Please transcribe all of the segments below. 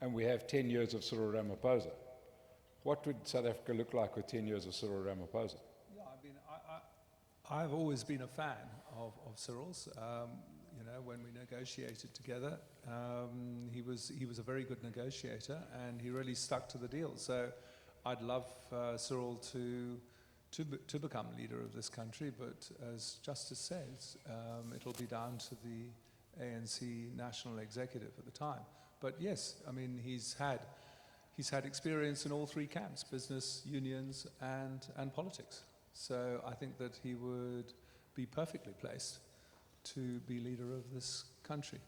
and we have 10 years of Cyril Ramaphosa. What would South Africa look like with 10 years of Cyril Ramaphosa? Yeah, I mean, I've always been a fan of Cyril's. You know, when we negotiated together, he was a very good negotiator, and he really stuck to the deal. So I'd love Cyril to become leader of this country, but as Justice says, it'll be down to the ANC National Executive at the time. But yes, I mean, he's had experience in all three camps: business, unions, and politics. So I think that he would be perfectly placed to be leader of this country.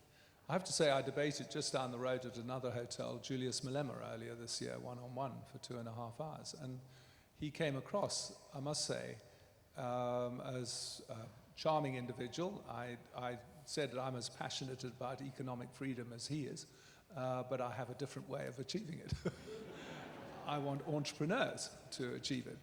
I have to say, I debated just down the road at another hotel, Julius Malema, earlier this year, one-on-one for 2.5 hours. And he came across, I must say, as a charming individual. I said that I'm as passionate about economic freedom as he is, but I have a different way of achieving it. I want entrepreneurs to achieve it,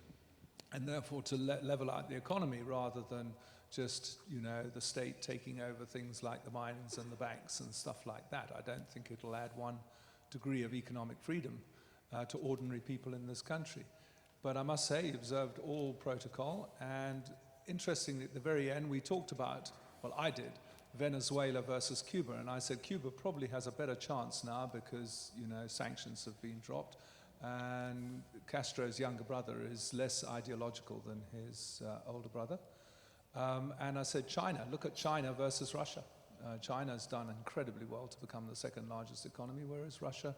and therefore to level out the economy rather than just, you know, the state taking over things like the mines and the banks and stuff like that. I don't think it'll add one degree of economic freedom to ordinary people in this country. But I must say, he observed all protocol, and interestingly, at the very end, we talked about, well, I did, Venezuela versus Cuba, and I said Cuba probably has a better chance now because, you know, sanctions have been dropped, and Castro's younger brother is less ideological than his older brother. And I said China, look at China versus Russia. China's done incredibly well to become the second largest economy, whereas Russia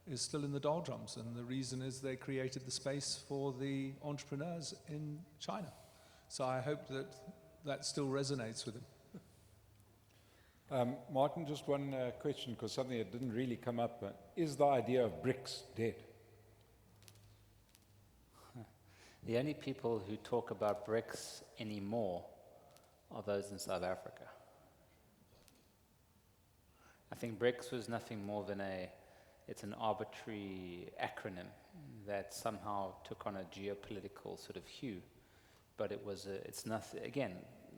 is still in the doldrums, and the reason is they created the space for the entrepreneurs in China. So I hope that that still resonates with him. Martin, just one question, because something that didn't really come up. Is the idea of BRICS dead? The only people who talk about BRICS anymore are those in South Africa. I think BRICS was nothing more than it's an arbitrary acronym that somehow took on a geopolitical sort of hue. But it's nothing, again,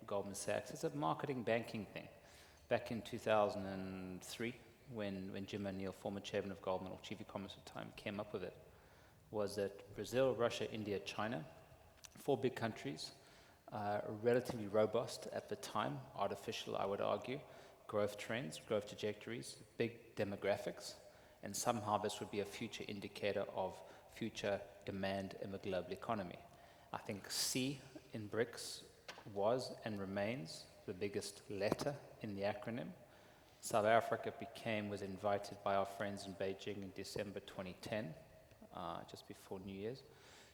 Goldman Sachs, it's a marketing banking thing. Back in 2003, when Jim O'Neill, former chairman of Goldman, or chief economist at the time, came up with it, was that Brazil, Russia, India, China, 4 big countries, relatively robust at the time, artificial, I would argue, growth trends, growth trajectories, big demographics, and somehow this would be a future indicator of future demand in the global economy. I think C in BRICS was and remains the biggest letter in the acronym. South Africa was invited by our friends in Beijing in December 2010, just before New Year's,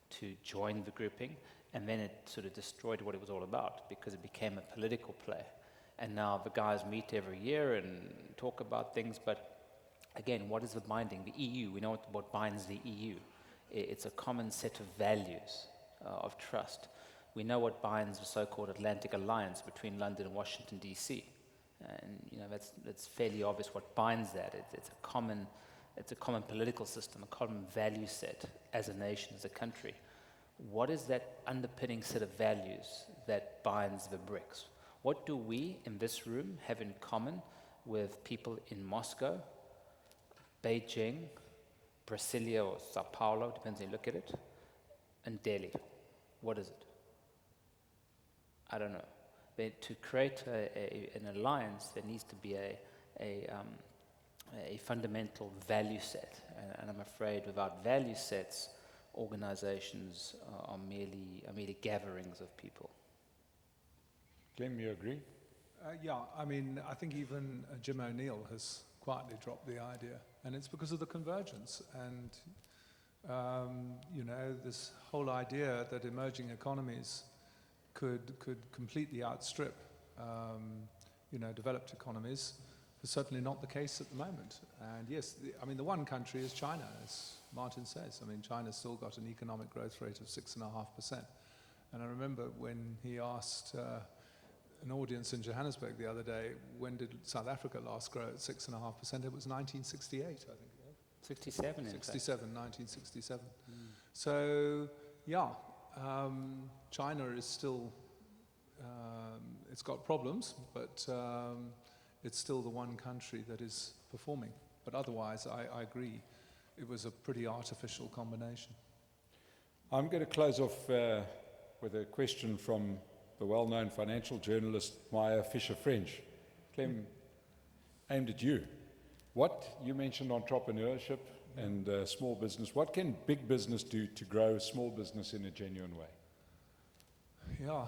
to join the grouping, and then it sort of destroyed what it was all about because it became a political play. And now the guys meet every year and talk about things, but again, what is the binding? The EU, we know what binds the EU. It's a common set of values of trust. We know what binds the so-called Atlantic Alliance between London and Washington, D.C. And you know that's fairly obvious what binds that. It's a common political system, a common value set as a nation, as a country. What is that underpinning set of values that binds the BRICS? What do we in this room have in common with people in Moscow, Beijing, Brasilia, or Sao Paulo, depends how you look at it, and Delhi? What is it? I don't know. But to create an alliance, there needs to be a fundamental value set. And I'm afraid without value sets, organizations are merely gatherings of people. Clem, you agree? Yeah, I mean, I think even Jim O'Neill has quietly dropped the idea, and it's because of the convergence. And you know, this whole idea that emerging economies could completely outstrip you know, developed economies is certainly not the case at the moment. And yes, I mean, the one country is China, as Martin says. I mean, China's still got an economic growth rate of 6.5%. And I remember when he asked an audience in Johannesburg the other day, when did South Africa last grow at 6.5%? It was 1968, I think. 67, 1967. So, yeah, China is still, it's got problems, but it's still the one country that is performing. But otherwise, I agree, it was a pretty artificial combination. I'm going to close off with a question from the well-known financial journalist Maya Fisher-French. Clem, aimed at you. You mentioned entrepreneurship and small business. What can big business do to grow small business in a genuine way? Yeah.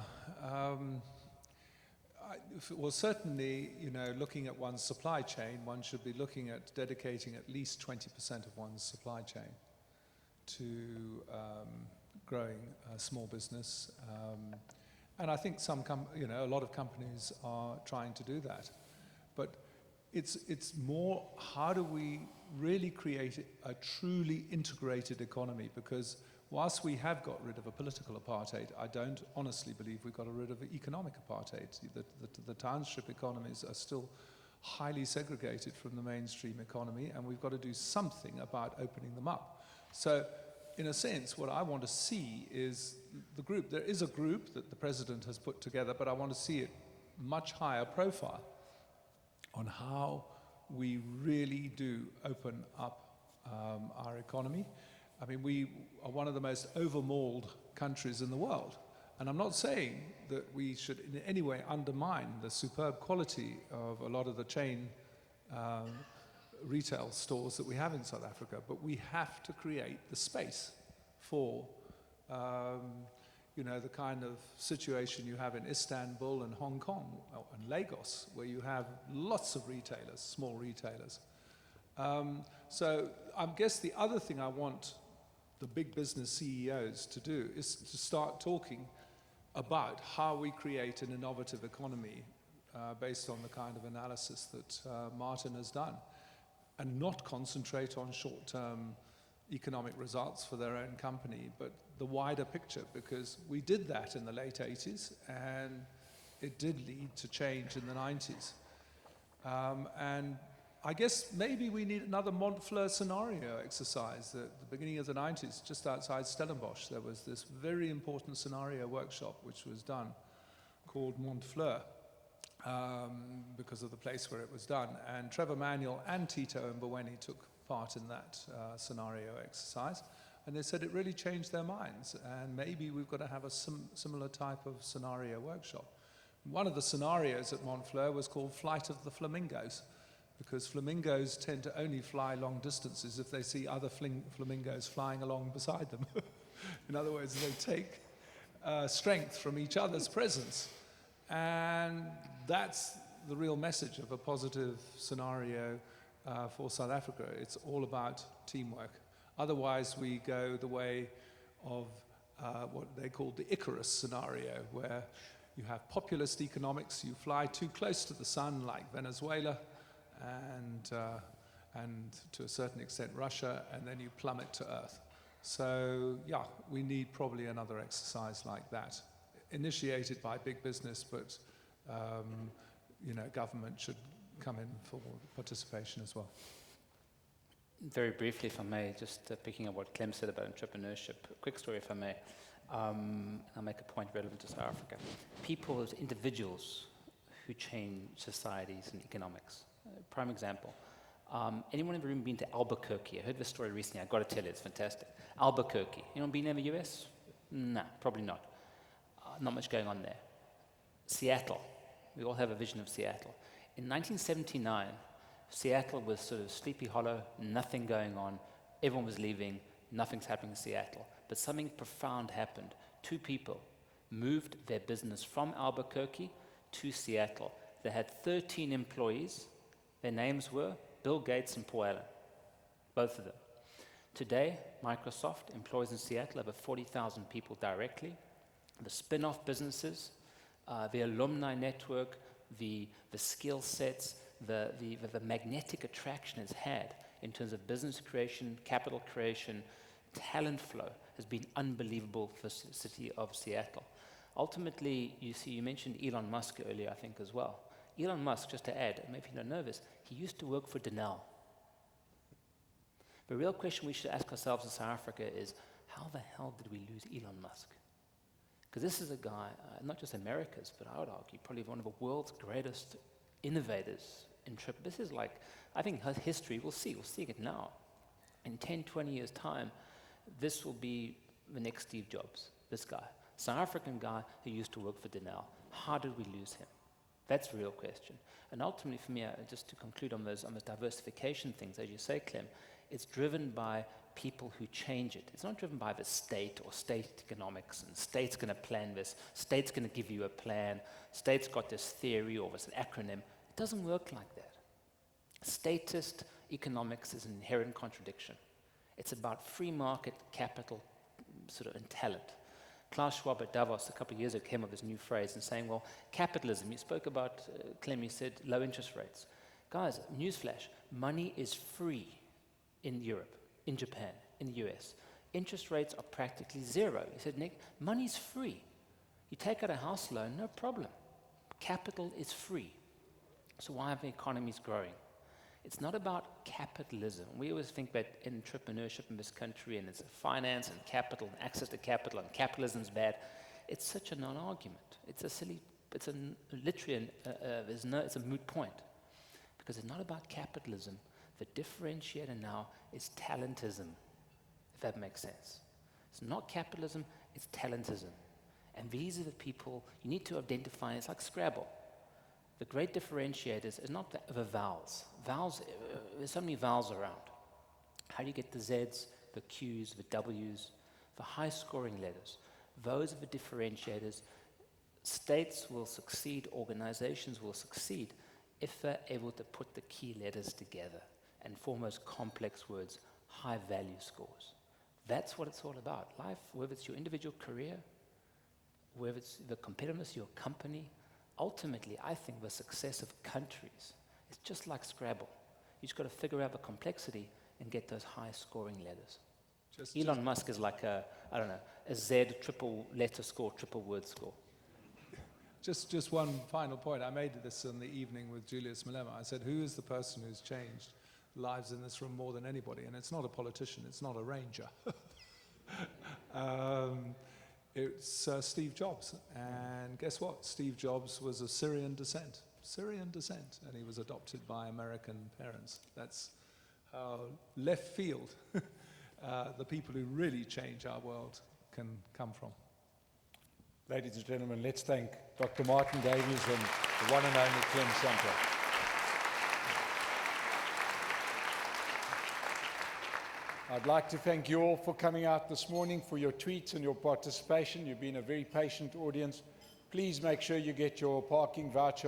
Well, certainly, looking at one's supply chain, one should be looking at dedicating at least 20% of one's supply chain to growing a small business. And I think a lot of companies are trying to do that. But it's more, how do we really create a truly integrated economy? Because whilst we have got rid of a political apartheid, I don't honestly believe we've got rid of economic apartheid. The township economies are still highly segregated from the mainstream economy, and we've got to do something about opening them up. So, in a sense, what I want to see is the group. There is a group that the president has put together, but I want to see it much higher profile on how we really do open up our economy. I mean, we are one of the most overmauled countries in the world. And I'm not saying that we should in any way undermine the superb quality of a lot of the chain retail stores that we have in South Africa, but we have to create the space for the kind of situation you have in Istanbul and Hong Kong and Lagos, where you have lots of retailers, small retailers. So I guess the other thing I want the big business CEOs to do is to start talking about how we create an innovative economy based on the kind of analysis that Martin has done, and not concentrate on short-term economic results for their own company, but the wider picture, because we did that in the late 80s, and it did lead to change in the 90s. And I guess maybe we need another Montfleur scenario exercise. At the beginning of the 90s, just outside Stellenbosch, there was this very important scenario workshop which was done, called Montfleur, because of the place where it was done. And Trevor Manuel and Tito Mboweni took part in that scenario exercise. And they said it really changed their minds. And maybe we've got to have a similar type of scenario workshop. One of the scenarios at Montfleur was called Flight of the Flamingos, because flamingos tend to only fly long distances if they see other flamingos flying along beside them. In other words, they take strength from each other's presence. And that's the real message of a positive scenario for South Africa. It's all about teamwork. Otherwise, we go the way of what they call the Icarus scenario, where you have populist economics, you fly too close to the sun, like Venezuela, and to a certain extent Russia, and then you plummet to earth. So, yeah, we need probably another exercise like that, initiated by big business, but government should come in for participation as well. Very briefly, if I may, just picking up what Clem said about entrepreneurship. A quick story, if I may. I'll make a point relevant to South Africa. People as individuals who change societies and economics. Prime example. Anyone in the room been to Albuquerque? I heard this story recently. I've got to tell you, it's fantastic. Albuquerque. Anyone been in the US? No, probably not. Not much going on there. Seattle. We all have a vision of Seattle. In 1979, Seattle was sort of Sleepy Hollow, nothing going on. Everyone was leaving. Nothing's happening in Seattle. But something profound happened. 2 people moved their business from Albuquerque to Seattle. They had 13 employees. Their names were Bill Gates and Paul Allen, both of them. Today, Microsoft employs in Seattle over 40,000 people directly. The spin-off businesses, the alumni network, the skill sets, the magnetic attraction it's had in terms of business creation, capital creation, talent flow has been unbelievable for the city of Seattle. Ultimately, you mentioned Elon Musk earlier, I think, as well. Elon Musk, just to add, maybe you don't know this, he used to work for Denel. The real question we should ask ourselves in South Africa is, how the hell did we lose Elon Musk? Because this is a guy, not just America's, but I would argue probably one of the world's greatest innovators in Trip. This is like, I think history, we'll see it now. In 10, 20 years' time, this will be the next Steve Jobs, this guy. South African guy who used to work for Denel. How did we lose him? That's the real question. And ultimately for me, just to conclude on those diversification things, as you say, Clem, it's driven by people who change it. It's not driven by the state or state economics, and state's going to plan this, state's going to give you a plan, state's got this theory or this acronym. It doesn't work like that. Statist economics is an inherent contradiction. It's about free market capital and talent. Klaus Schwab at Davos a couple of years ago came up with this new phrase and saying, well, capitalism, you spoke about, Clem, you said low interest rates. Guys, newsflash, money is free in Europe, in Japan, in the US. Interest rates are practically zero. He said, Nick, money's free. You take out a house loan, no problem. Capital is free. So why are the economies growing? It's not about capitalism. We always think that entrepreneurship in this country and it's finance and capital and access to capital and capitalism's bad. It's such a non-argument. It's a silly, it's a literally, it's a moot point. Because it's not about capitalism. The differentiator now is talentism, if that makes sense. It's not capitalism, it's talentism. And these are the people you need to identify. It's like Scrabble. The great differentiators is not the vowels. Vowels, there's so many vowels around. How do you get the Zs, the Qs, the Ws, the high-scoring letters? Those are the differentiators. States will succeed, organizations will succeed if they're able to put the key letters together and form those complex words, high-value scores. That's what it's all about. Life, whether it's your individual career, whether it's the competitiveness of your company, ultimately, I think the success of countries is just like Scrabble. You just got to figure out the complexity and get those high-scoring letters. Elon Musk is like a Z triple letter score, triple word score. Just one final point. I made this in the evening with Julius Malema. I said, who is the person who's changed lives in this room more than anybody? And it's not a politician, it's not a ranger. It's Steve Jobs. And guess what? Steve Jobs was of Syrian descent, and he was adopted by American parents. That's how left field the people who really change our world can come from. Ladies and gentlemen, let's thank Dr. Martin Davies and the one and only Clem Sunter. I'd like to thank you all for coming out this morning, for your tweets and your participation. You've been a very patient audience. Please make sure you get your parking voucher